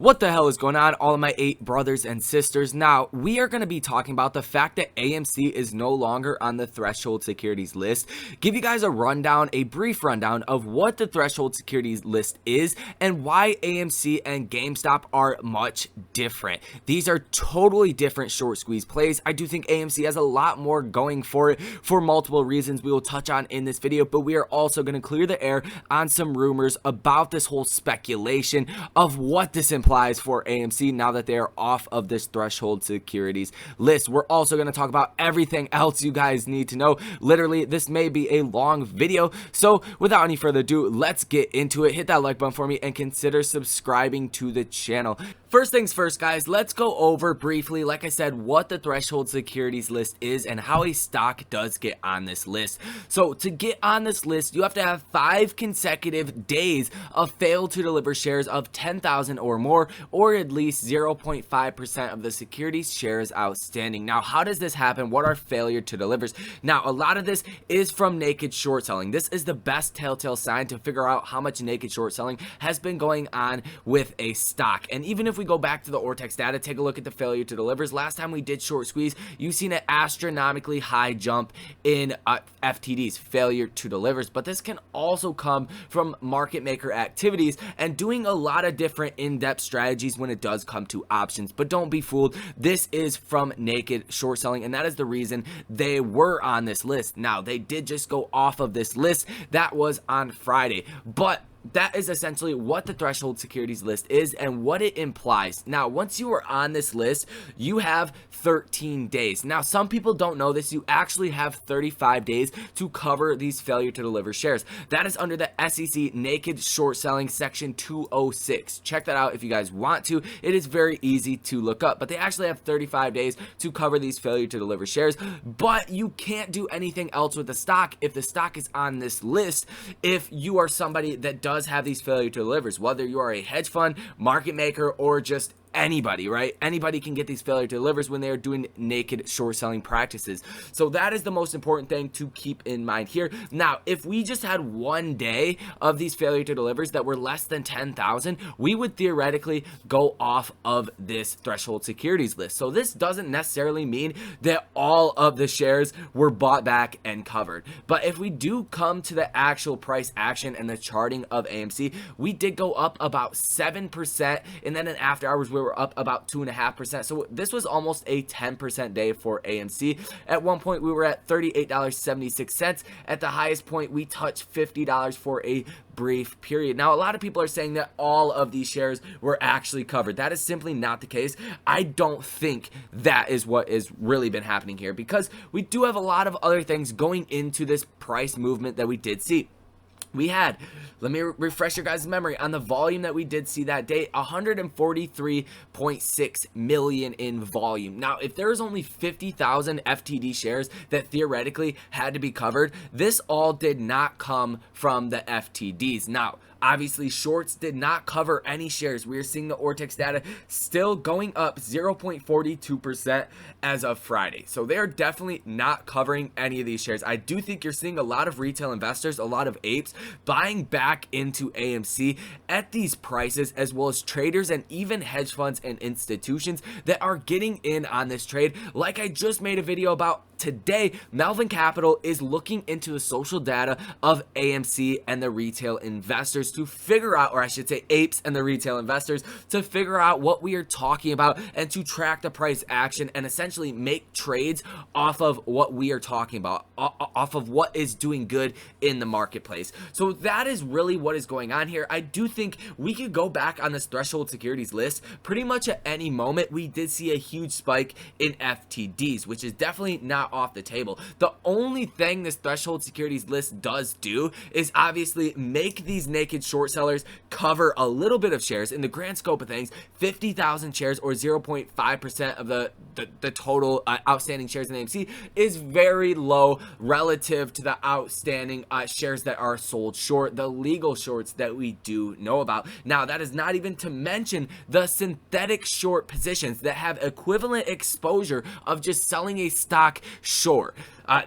What the hell is going on, all of my 8 brothers and sisters? Now, we are going to be talking about the fact that AMC is no longer on the threshold securities list. Give you guys a brief rundown of what the threshold securities list is and why AMC and GameStop are much different. These are totally different short squeeze plays. I do think AMC has a lot more going for it for multiple reasons we will touch on in this video, but we are also going to clear the air on some rumors about this whole speculation of what this implies for AMC now that they are off of this threshold securities list. We're also going to talk about everything else you guys need to know. Literally, this may be a long video, so without any further ado, let's get into it. Hit that like button for me and consider subscribing to the channel. First things first, guys, let's go over briefly, like I said, what the threshold securities list is and how a stock does get on this list. So to get on this list, you have to have 5 consecutive days of fail to deliver shares of 10,000 or more, or at least 0.5% of the securities shares outstanding. Now, how does this happen? What are failure to delivers? Now, a lot of this is from naked short selling. This is the best telltale sign to figure out how much naked short selling has been going on with a stock. And even if we go back to the Ortex data, take a look at the failure to delivers. Last time we did short squeeze, you've seen an astronomically high jump in FTDs, failure to delivers, but this can also come from market maker activities and doing a lot of different in-depth strategies when it does come to options. But don't be fooled, this is from naked short selling, and that is the reason they were on this list. Now, they did just go off of this list. That was on Friday, but that is essentially what the threshold securities list is and what it implies. Now, once you are on this list, you have 13 days. Now, some people don't know this. You actually have 35 days to cover these failure to deliver shares. That is under the SEC naked short selling section 206. Check that out if you guys want to. It is very easy to look up, but they actually have 35 days to cover these failure to deliver shares, but you can't do anything else with the stock if the stock is on this list. If you are somebody that does have these failure to delivers, whether you are a hedge fund, market maker, or just anybody, right? Anybody can get these failure to delivers when they are doing naked short selling practices. So that is the most important thing to keep in mind here. Now, if we just had one day of these failure to delivers that were less than 10,000, we would theoretically go off of this threshold securities list. So this doesn't necessarily mean that all of the shares were bought back and covered. But if we do come to the actual price action and the charting of AMC, we did go up about 7%, and then in after hours we were up about 2.5%. So this was almost a 10% day for AMC. At one point we were at $38.76. At the highest point we touched $50 for a brief period. Now, a lot of people are saying that all of these shares were actually covered. That is simply not the case. I don't think that is what has really been happening here, because we do have a lot of other things going into this price movement that we did see. We had, let me refresh your guys' memory on the volume that we did see that day, 143.6 million in volume. Now, if there's only 50,000 FTD shares that theoretically had to be covered, this all did not come from the FTDs. Now, obviously, shorts did not cover any shares. We are seeing the Ortex data still going up 0.42% as of Friday. So they are definitely not covering any of these shares. I do think you're seeing a lot of retail investors, a lot of apes, buying back into AMC at these prices, as well as traders and even hedge funds and institutions that are getting in on this trade. Like I just made a video about today, Melvin Capital is looking into the social data of AMC and the retail investors to figure out, or I should say apes and the retail investors, to figure out what we are talking about and to track the price action and essentially make trades off of what we are talking about, off of what is doing good in the marketplace. So that is really what is going on here. I do think we could go back on this threshold securities list pretty much at any moment. We did see a huge spike in FTDs, which is definitely not off the table. The only thing this threshold securities list does do is obviously make these naked short sellers cover a little bit of shares. In the grand scope of things, 50,000 shares or 0.5% of the total outstanding shares in AMC is very low relative to the outstanding shares that are sold short, the legal shorts that we do know about. Now, that is not even to mention the synthetic short positions that have equivalent exposure of just selling a stock short.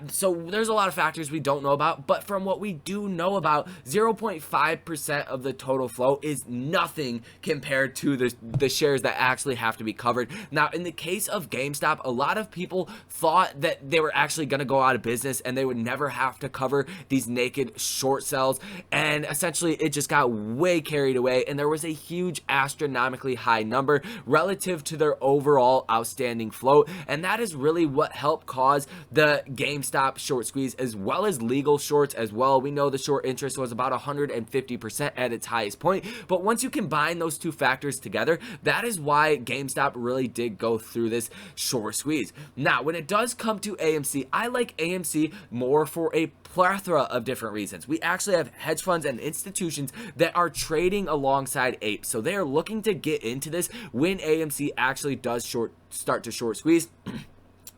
So there's a lot of factors we don't know about, but from what we do know about, 0.5% of the total flow is nothing compared to the shares that actually have to be covered. Now, in the case of GameStop, a lot of people thought that they were actually going to go out of business and they would never have to cover these naked short sells, and essentially it just got way carried away, and there was a huge astronomically high number relative to their overall outstanding float, and that is really what helped cause the GameStop short squeeze, as well as legal shorts as well. We know the short interest was about 150% at its highest point, but once you combine those two factors together, that is why GameStop really did go through this short squeeze. Now, when it does come to AMC, I like AMC more for a plethora of different reasons. We actually have hedge funds and institutions that are trading alongside apes, so they are looking to get into this when AMC actually does start to short squeeze.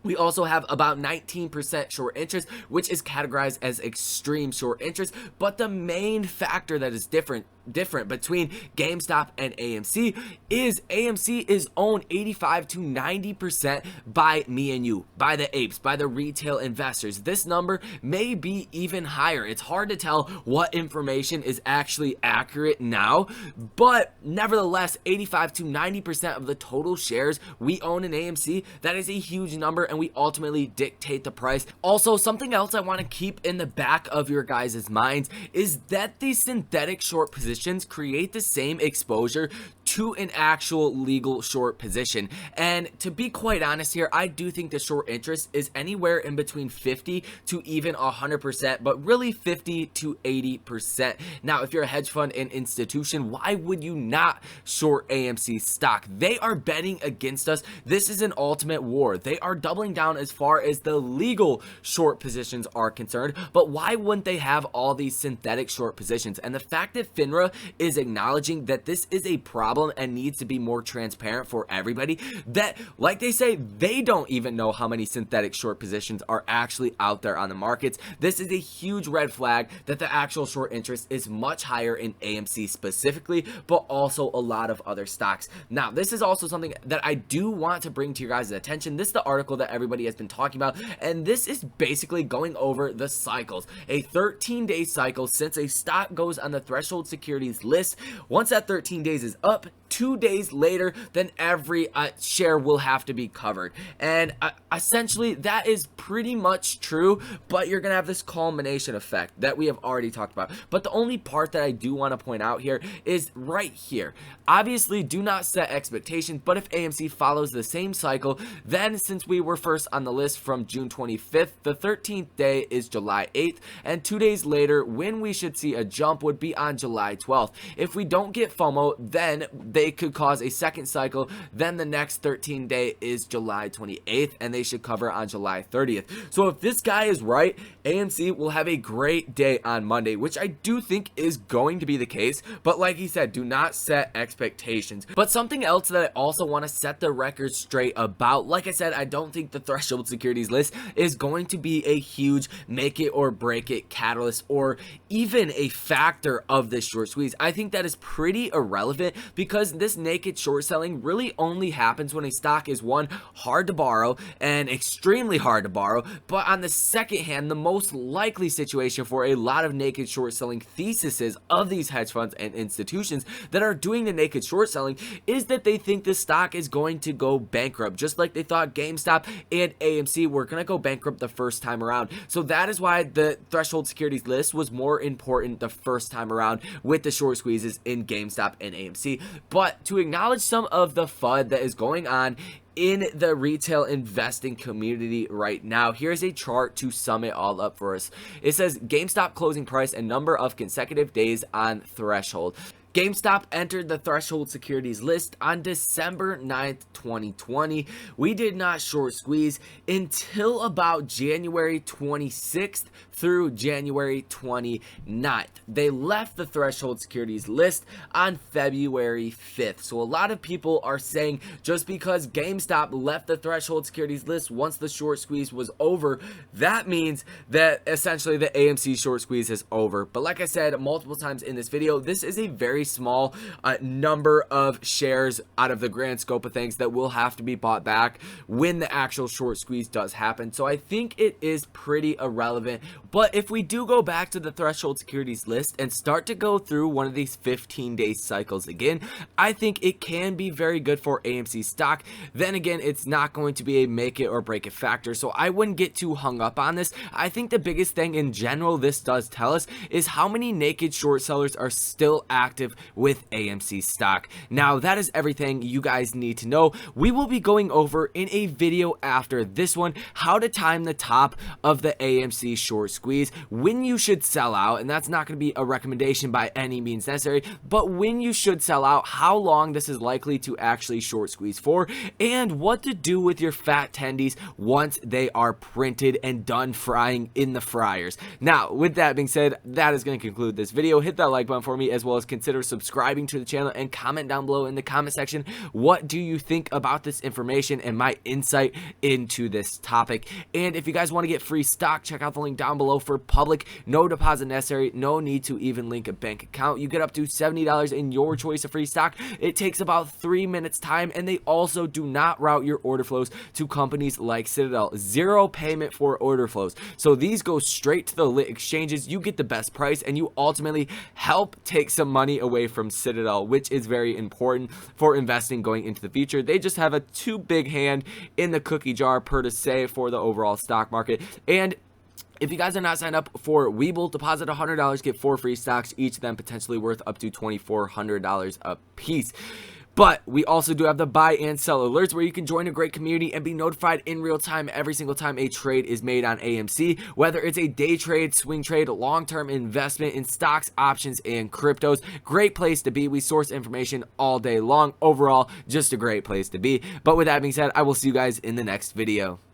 We also have about 19% short interest, which is categorized as extreme short interest. But the main factor that is different between GameStop and AMC is owned 85 to 90% by me and you, by the apes, by the retail investors. This number may be even higher. It's hard to tell what information is actually accurate now, but nevertheless, 85 to 90% of the total shares we own in AMC, that is a huge number, and we ultimately dictate the price. Also, something else I want to keep in the back of your guys' minds is that these synthetic short positions create the same exposure to an actual legal short position. And to be quite honest here, I do think the short interest is anywhere in between 50 to even 100%, but really 50 to 80%. Now, if you're a hedge fund and institution, why would you not short AMC stock? They are betting against us. This is an ultimate war. They are doubling down as far as the legal short positions are concerned, but why wouldn't they have all these synthetic short positions? And the fact that FINRA is acknowledging that this is a problem and needs to be more transparent for everybody, that, like they say, they don't even know how many synthetic short positions are actually out there on the markets. This is a huge red flag that the actual short interest is much higher in AMC specifically, but also a lot of other stocks. Now, this is also something that I do want to bring to your guys' attention. This is the article that everybody has been talking about, and this is basically going over the cycles. A 13-day cycle since a stock goes on the threshold securities list. Once that 13 days is up, 2 days later, then every share will have to be covered. And essentially, that is pretty much true, but you're going to have this culmination effect that we have already talked about. But the only part that I do want to point out here is right here. Obviously, do not set expectations, but if AMC follows the same cycle, then since we were first on the list from June 25th, the 13th day is July 8th, and 2 days later, when we should see a jump would be on July 12th. If we don't get FOMO, then they could cause a second cycle. Then the next 13 day is July 28th, and they should cover on July 30th. So if this guy is right, AMC will have a great day on Monday, which I do think is going to be the case. But like he said, do not set expectations. But something else that I also want to set the record straight about, like I said, I don't think the threshold securities list is going to be a huge make it or break it catalyst or even a factor of this short squeeze. I think that is pretty irrelevant, because this naked short selling really only happens when a stock is, one, hard to borrow and extremely hard to borrow, but on the second hand, the most likely situation for a lot of naked short selling theses of these hedge funds and institutions that are doing the naked short selling is that they think the stock is going to go bankrupt, just like they thought GameStop and AMC were going to go bankrupt the first time around. So that is why the threshold securities list was more important the first time around with the short squeezes in GameStop and AMC. But to acknowledge some of the FUD that is going on in the retail investing community right now, here's a chart to sum it all up for us. It says GameStop closing price and number of consecutive days on threshold. GameStop entered the threshold securities list on December 9th, 2020. We did not short squeeze until about January 26th through January 29th. They left the threshold securities list on February 5th. So a lot of people are saying just because GameStop left the threshold securities list once the short squeeze was over, that means that essentially the AMC short squeeze is over. But like I said multiple times in this video, this is a very small number of shares out of the grand scope of things that will have to be bought back when the actual short squeeze does happen. So I think it is pretty irrelevant. But if we do go back to the threshold securities list and start to go through one of these 15-day cycles again, I think it can be very good for AMC stock. Then again, it's not going to be a make it or break it factor, so I wouldn't get too hung up on this. I think the biggest thing in general this does tell us is how many naked short sellers are still active with AMC stock. Now, that is everything you guys need to know. We will be going over in a video after this one how to time the top of the AMC short squeeze, when you should sell out, and that's not going to be a recommendation by any means necessary, but when you should sell out, how long this is likely to actually short squeeze for, and what to do with your fat tendies once they are printed and done frying in the fryers. Now, with that being said, that is going to conclude this video. Hit that like button for me, as well as consider subscribing to the channel, and comment down below in the comment section, what do you think about this information and my insight into this topic. And if you guys want to get free stock, check out the link down below for public, no deposit necessary, no need to even link a bank account. You get up to $70 in your choice of free stock. It takes about 3 minutes time, and they also do not route your order flows to companies like Citadel. Zero payment for order flows. So these go straight to the lit exchanges. You get the best price, and you ultimately help take some money away from Citadel, which is very important for investing going into the future. They just have a too big hand in the cookie jar, per to say, for the overall stock market. And if you guys are not signed up for Webull, deposit $100, get 4 free stocks, each of them potentially worth up to $2,400 a piece. But we also do have the buy and sell alerts, where you can join a great community and be notified in real time every single time a trade is made on AMC, whether it's a day trade, swing trade, long-term investment in stocks, options, and cryptos. Great place to be. We source information all day long. Overall, just a great place to be. But with that being said, I will see you guys in the next video.